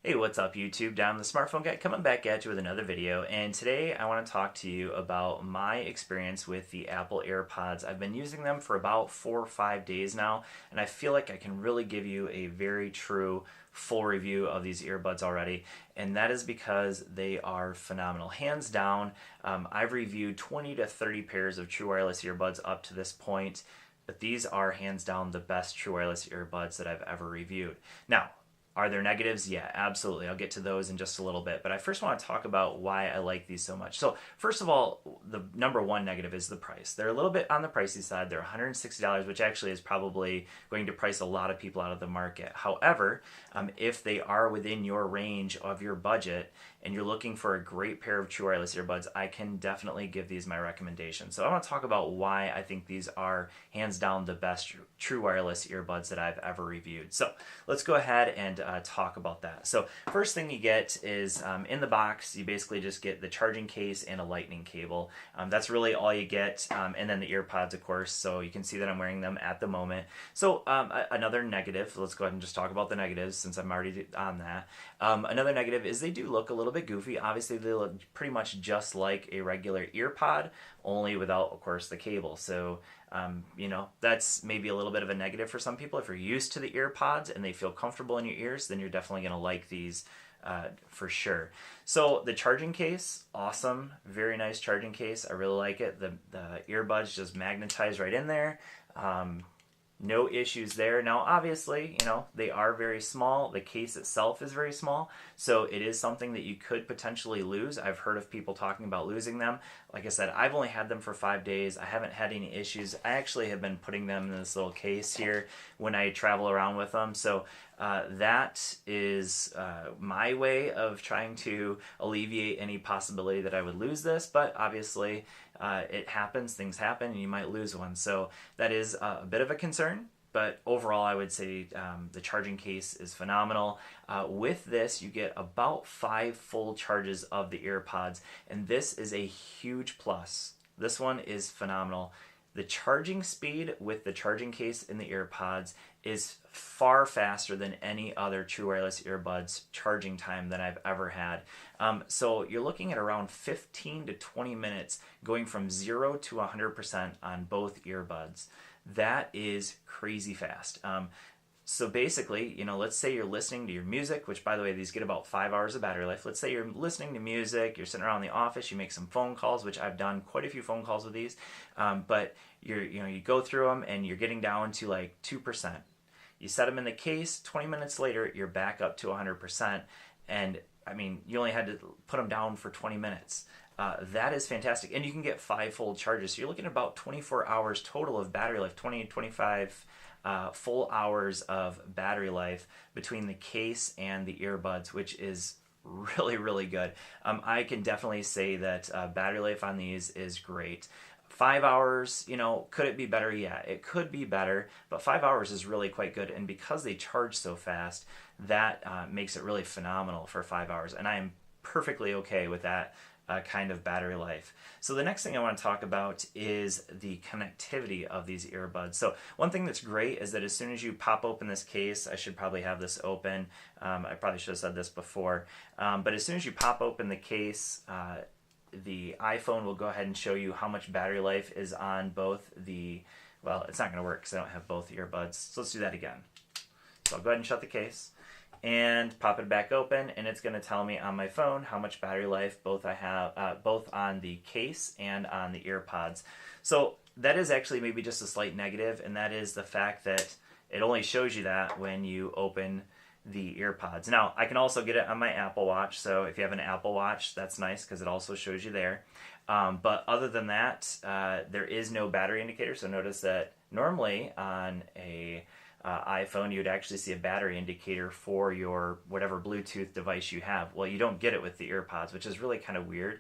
Hey, what's up YouTube? Down the smartphone guy coming back at you with another video, and today I want to talk to you about my experience with the Apple Airpods. I've been using them for about 4 or 5 days now, and I feel like I can really give you a very true full review of these earbuds already, and that is because they are phenomenal. Hands down, I've reviewed 20 to 30 pairs of true wireless earbuds up to this point, but these are hands down the best true wireless earbuds that I've ever reviewed. Now, are there negatives? Yeah, absolutely. I'll get to those in just a little bit. But I first want to talk about why I like these so much. So, first of all, the number one negative is the price. They're a little bit on the pricey side. They're $160, which actually is probably going to price a lot of people out of the market. However, if they are within your range of your budget and you're looking for a great pair of true wireless earbuds, I can definitely give these my recommendation. So, I want to talk about why I think these are hands down the best true wireless earbuds that I've ever reviewed. So, let's go ahead and talk about that. So first thing you get is in the box, you basically just get the charging case and a lightning cable. That's really all you get, and then the earpods, of course. So you can see that I'm wearing them at the moment. So another negative, let's go ahead and just talk about the negatives since I'm already on that. Another negative is they do look a little bit goofy. Obviously, they look pretty much just like a regular earpod, only without, of course, the cable. So that's maybe a little bit of a negative for some people. If you're used to the earpods and they feel comfortable in your ears, then you're definitely going to like these for sure. So the charging case, awesome. Very nice charging case. I really like it. The earbuds just magnetize right in there. No issues there. Now, obviously, they are very small. The case itself is very small, so it is something that you could potentially lose. I've heard of people talking about losing them. Like I said, I've only had them for 5 days. I haven't had any issues. I actually have been putting them in this little case here when I travel around with them. So that is my way of trying to alleviate any possibility that I would lose this, but obviously it happens, things happen, and you might lose one. So that is a bit of a concern, but overall I would say the charging case is phenomenal. With this, you get about 5 full charges of the AirPods, and this is a huge plus. This one is phenomenal. The charging speed with the charging case in the AirPods is far faster than any other true wireless earbuds charging time that I've ever had. So you're looking at around 15 to 20 minutes going from 0 to 100% on both earbuds. That is crazy fast. So basically, let's say you're listening to your music, which by the way, these get about 5 hours of battery life. Let's say you're listening to music, you're sitting around the office, you make some phone calls, which I've done quite a few phone calls with these, but you go through them and you're getting down to like 2%. You set them in the case, 20 minutes later, you're back up to 100%. And I mean, you only had to put them down for 20 minutes. That is fantastic. And you can get 5 full charges. So you're looking at about 24 hours total of battery life, 20 to 25 full hours of battery life between the case and the earbuds, which is really, really good. I can definitely say that battery life on these is great. 5 hours, could it be better? Yeah, it could be better, but 5 hours is really quite good. And because they charge so fast, that makes it really phenomenal for 5 hours. And I am perfectly okay with that kind of battery life. So the next thing I want to talk about is the connectivity of these earbuds. So one thing that's great is that as soon as you pop open this case, I should probably have this open. I probably should have said this before, but as soon as you pop open the case, the iPhone will go ahead and show you how much battery life is on both well, it's not going to work because I don't have both earbuds. So let's do that again. So I'll go ahead and shut the case and pop it back open, and it's going to tell me on my phone how much battery life both I have, both on the case and on the earpods. So that is actually maybe just a slight negative, and that is the fact that it only shows you that when you open the earpods. Now, I can also get it on my Apple Watch, so if you have an Apple Watch, that's nice because it also shows you there. But other than that, there is no battery indicator, so notice that normally on a iPhone, you would actually see a battery indicator for your whatever Bluetooth device you have. Well, you don't get it with the AirPods, which is really kind of weird.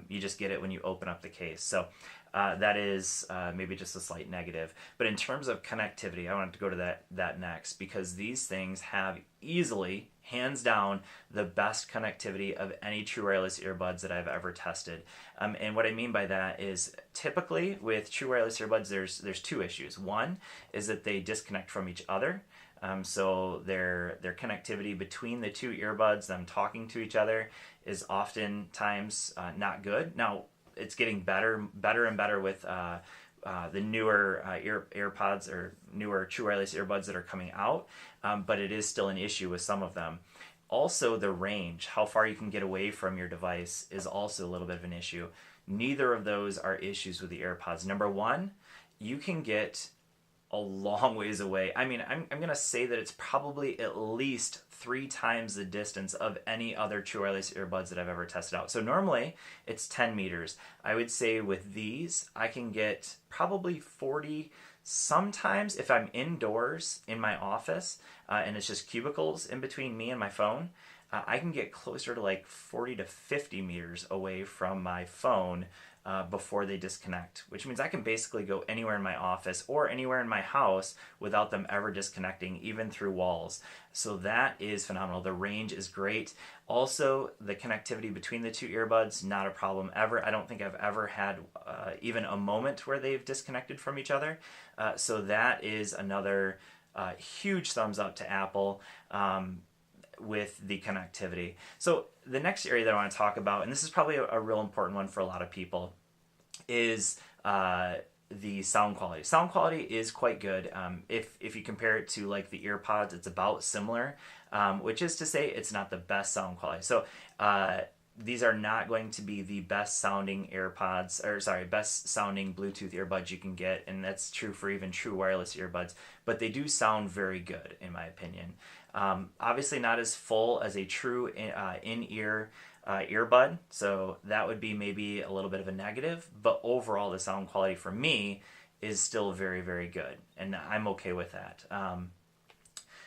You just get it when you open up the case. So that is maybe just a slight negative. But in terms of connectivity, I wanted to go to that next because these things have easily, hands down, the best connectivity of any true wireless earbuds that I've ever tested. And what I mean by that is typically with true wireless earbuds, there's 2 issues. One is that they disconnect from each other. So their connectivity between the two earbuds, them talking to each other, is oftentimes not good. Now it's getting better and better with the newer AirPods or newer true wireless earbuds that are coming out, but it is still an issue with some of them. Also, the range, how far you can get away from your device, is also a little bit of an issue. Neither of those are issues with the AirPods. Number one, you can get a long ways away. I mean, I'm going to say that it's probably at least 3 times the distance of any other true wireless earbuds that I've ever tested out. So normally it's 10 meters. I would say with these, I can get probably 40. Sometimes if I'm indoors in my office and it's just cubicles in between me and my phone, I can get closer to like 40 to 50 meters away from my phone before they disconnect, which means I can basically go anywhere in my office or anywhere in my house without them ever disconnecting, even through walls. So that is phenomenal. The range is great. Also, the connectivity between the two earbuds, not a problem ever. I don't think I've ever had even a moment where they've disconnected from each other. So that is another huge thumbs up to Apple. With the connectivity. So the next area that I want to talk about, and this is probably a real important one for a lot of people, is the sound quality. Sound quality is quite good. If you compare it to like the EarPods, it's about similar, which is to say it's not the best sound quality. So these are not going to be the best sounding AirPods, or sorry, best sounding Bluetooth earbuds you can get, and that's true for even true wireless earbuds, but they do sound very good in my opinion. Obviously not as full as a true in-ear earbud, so that would be maybe a little bit of a negative, but overall the sound quality for me is still very, very good, and I'm okay with that.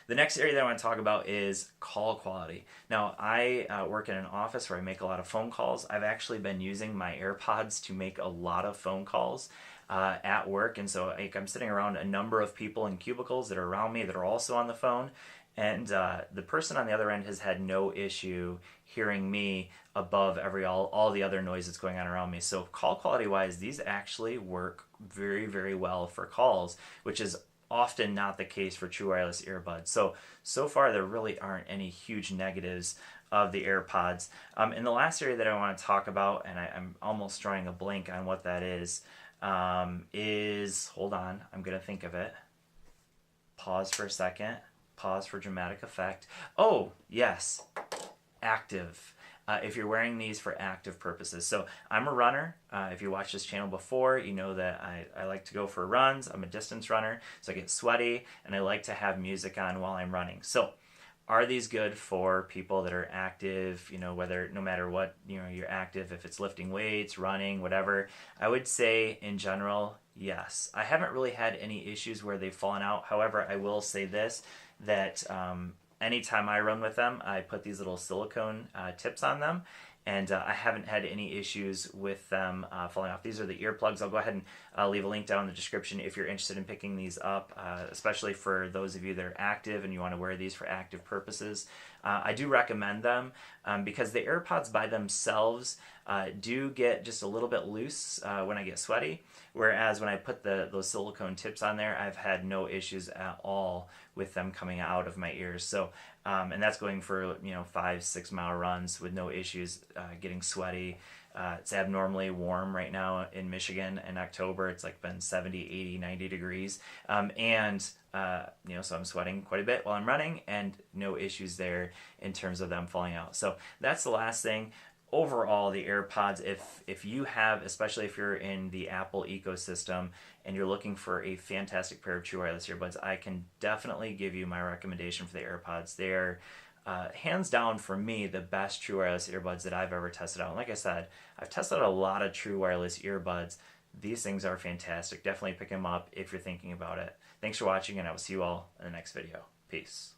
The next area that I want to talk about is call quality. Now, I work in an office where I make a lot of phone calls. I've actually been using my AirPods to make a lot of phone calls at work, and so I'm sitting around a number of people in cubicles that are around me that are also on the phone, and the person on the other end has had no issue hearing me above all the other noise that's going on around me. So call quality wise, these actually work very, very well for calls, which is often not the case for true wireless earbuds. So far there really aren't any huge negatives of the AirPods. And the last area that I want to talk about, and I'm almost drawing a blank on what that is, hold on, I'm going to think of it. Pause for a second. Pause for dramatic effect. Oh, yes, active. If you're wearing these for active purposes. So I'm a runner. If you watched this channel before, you know that I like to go for runs. I'm a distance runner, so I get sweaty, and I like to have music on while I'm running. So are these good for people that are active, no matter what, you're active, if it's lifting weights, running, whatever? I would say in general, yes. I haven't really had any issues where they've fallen out. However, I will say this, that anytime I run with them, I put these little silicone tips on them, and I haven't had any issues with them falling off. These are the earplugs. I'll go ahead and leave a link down in the description if you're interested in picking these up, especially for those of you that are active and you want to wear these for active purposes. I do recommend them because the AirPods by themselves do get just a little bit loose when I get sweaty, whereas when I put those silicone tips on there, I've had no issues at all with them coming out of my ears. So, and that's going for 5-6 mile runs with no issues getting sweaty. It's abnormally warm right now in Michigan in October. It's like been 70, 80, 90 degrees. So I'm sweating quite a bit while I'm running, and no issues there in terms of them falling out. So that's the last thing. Overall, the AirPods, if you have, especially if you're in the Apple ecosystem and you're looking for a fantastic pair of true wireless earbuds, I can definitely give you my recommendation for the AirPods. They're hands down for me the best true wireless earbuds that I've ever tested out. And like I said, I've tested out a lot of true wireless earbuds. These things are fantastic. Definitely pick them up if you're thinking about it. Thanks for watching, and I will see you all in the next video. Peace.